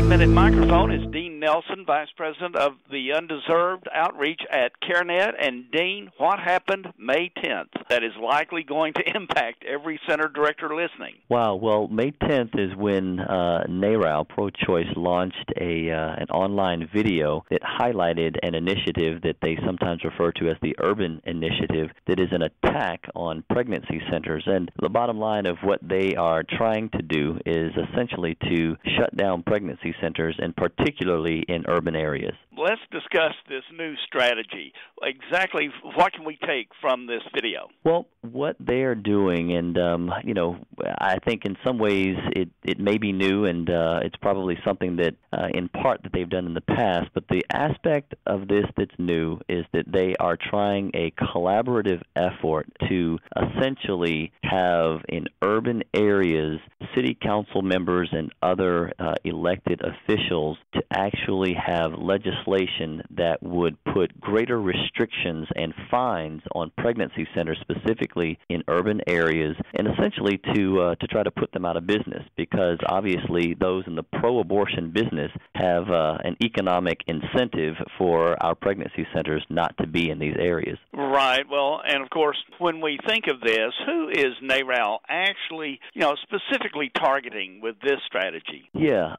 15-minute microphone is Dean Nelson, Vice President of the Undeserved Outreach at CareNet. And Dean, what happened May 10th that is likely going to impact every center director listening? Wow. Well, May 10th is when NARAL Pro-Choice launched an online video that highlighted an initiative that they sometimes refer to as the Urban Initiative that is an attack on pregnancy centers. And the bottom line of what they are trying to do is essentially to shut down pregnancy centers, and particularly in urban areas. Let's discuss this new strategy. Exactly what can we take from this video? Well, what they are doing, and I think in some ways it may be new, and it's probably something that in part that they've done in the past, but the aspect of this that's new is that they are trying a collaborative effort to essentially have in urban areas city council members and other elected officials to actually have legislation that would put greater restrictions and fines on pregnancy centers, specifically in urban areas, and essentially to try to put them out of business, because obviously those in the pro-abortion business have an economic incentive for our pregnancy centers not to be in these areas. Right. Well, and of course, when we think of this, who is NARAL actually, specifically targeting with this strategy? Yeah,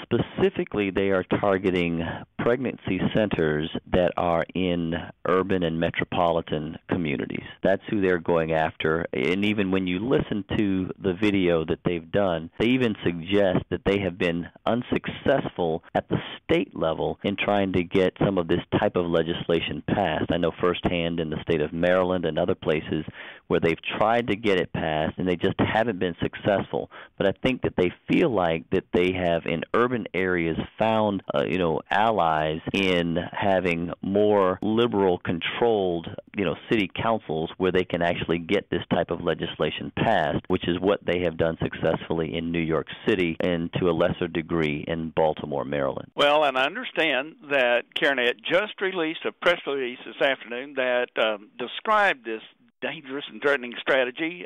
specifically they are targeting pregnancy centers that are in urban and metropolitan communities. That's who they're going after. And even when you listen to the video that they've done, they even suggest that they have been unsuccessful at the state level in trying to get some of this type of legislation passed. I know firsthand in the state of Maryland and other places where they've tried to get it passed and they just haven't been successful. But I think that they feel like that they have in urban areas found allies in having more liberal controlled city councils where they can actually get this type of legislation passed, which is what they have done successfully in New York City and to a lesser degree in Baltimore, Maryland. Well, and I understand that CareNet just released a press release this afternoon that described this dangerous and threatening strategy.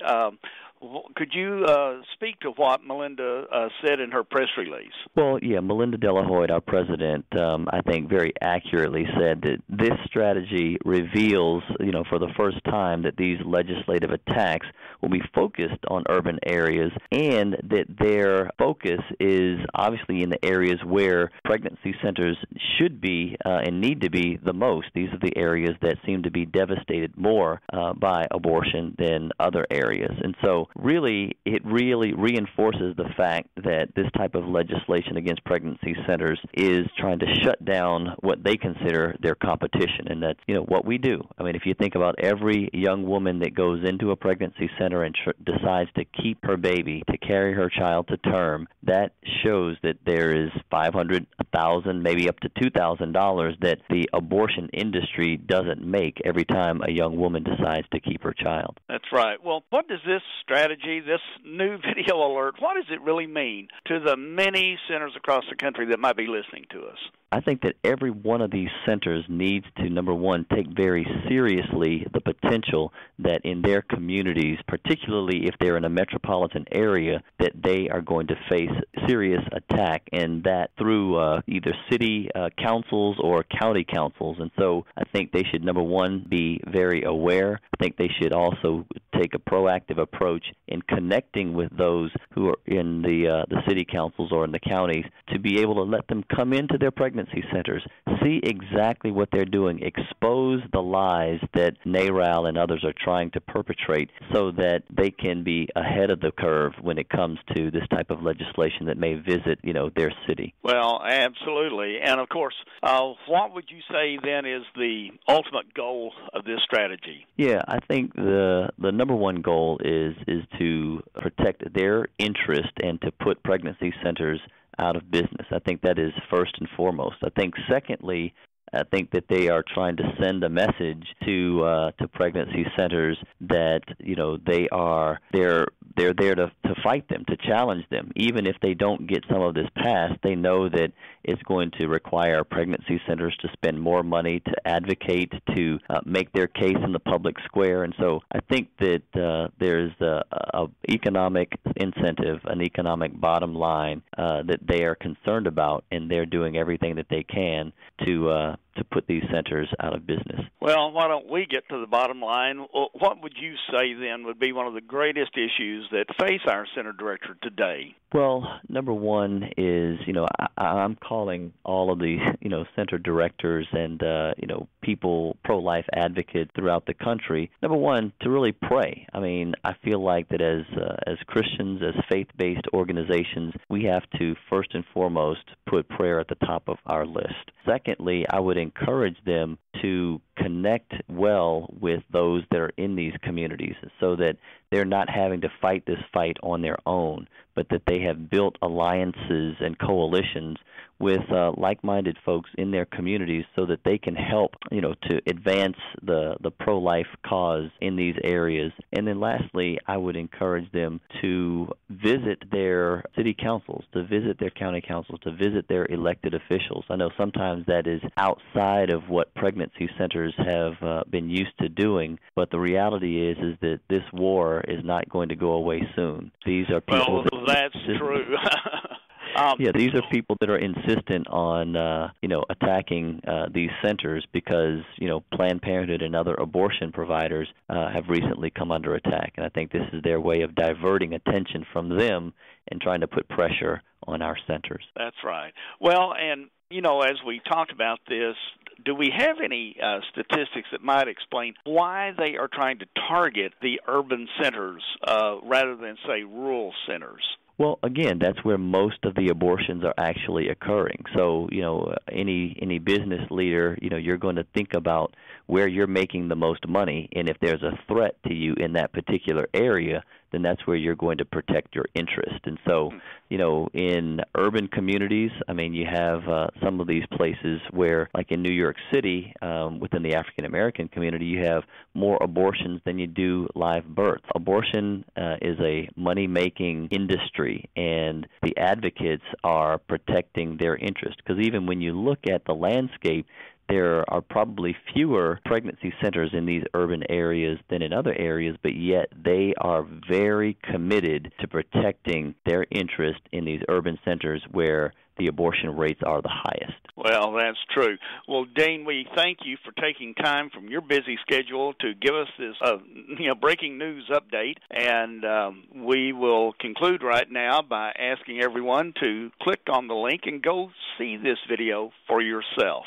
Could you speak to what Melinda said in her press release? Well, yeah, Melinda De La Hoyt, our president, I think very accurately said that this strategy reveals, for the first time that these legislative attacks will be focused on urban areas, and that their focus is obviously in the areas where pregnancy centers should be and need to be the most. These are the areas that seem to be devastated more by abortion than other areas. And so it really reinforces the fact that this type of legislation against pregnancy centers is trying to shut down what they consider their competition, and that's what we do. I mean, if you think about every young woman that goes into a pregnancy center and decides to keep her baby, to carry her child to term, that shows that there is $500, $1,000, maybe up to $2,000 that the abortion industry doesn't make every time a young woman decides to keep her child. That's right. Well, what does this strategy, this new video alert, what does it really mean to the many centers across the country that might be listening to us? I think that every one of these centers needs to, number one, take very seriously the potential that in their communities, particularly if they're in a metropolitan area, that they are going to face serious attack, and that through either city councils or county councils. And so I think they should, number one, be very aware. I think they should also take a proactive approach in connecting with those who are in the city councils or in the counties to be able to let them come into their pregnancy centers, see exactly what they're doing, expose the lies that NARAL and others are trying to perpetrate so that they can be ahead of the curve when it comes to this type of legislation that may visit, their city. Well, absolutely. And, of course, what would you say then is the ultimate goal of this strategy? Yeah, I think the number one goal is to protect their interest and to put pregnancy centers out of business. I think that is first and foremost. I think secondly, I think that they are trying to send a message to pregnancy centers that they're they're there to fight them, to challenge them. Even if they don't get some of this passed, they know that it's going to require pregnancy centers to spend more money, to advocate, to make their case in the public square. And so I think that there's a economic incentive, an economic bottom line that they are concerned about, and they're doing everything that they can to put these centers out of business. Well, why don't we get to the bottom line? What would you say then would be one of the greatest issues that face our center director today? Well, number one is, I'm calling all of the, center directors and, people, pro-life advocates throughout the country, number one, to really pray. I mean, I feel like that as Christians, as faith-based organizations, we have to first and foremost put prayer at the top of our list. Secondly, I would encourage them to connect well with those that are in these communities so that they're not having to fight this fight on their own, but that they have built alliances and coalitions with like-minded folks in their communities so that they can help, to advance the pro-life cause in these areas. And then lastly, I would encourage them to visit their city councils, to visit their county councils, to visit their elected officials. I know sometimes that is outside of what pregnancy centers have been used to doing, but the reality is that this war is not going to go away soon. These are people that's true. These are people that are insistent on, attacking these centers because, Planned Parenthood and other abortion providers have recently come under attack. And I think this is their way of diverting attention from them and trying to put pressure on our centers. That's right. Well, and, as we talked about this, do we have any statistics that might explain why they are trying to target the urban centers rather than, say, rural centers? Well, again, that's where most of the abortions are actually occurring. So, any business leader, you're going to think about where you're making the most money, and if there's a threat to you in that particular area, then that's where you're going to protect your interest. And so, in urban communities, you have some of these places where, like in New York City, within the African-American community, you have more abortions than you do live births. Abortion is a money-making industry, and the advocates are protecting their interest. Because even when you look at the landscape, there are probably fewer pregnancy centers in these urban areas than in other areas, but yet they are very committed to protecting their interest in these urban centers where the abortion rates are the highest. Well, that's true. Well, Dean, we thank you for taking time from your busy schedule to give us this breaking news update, and we will conclude right now by asking everyone to click on the link and go see this video for yourself.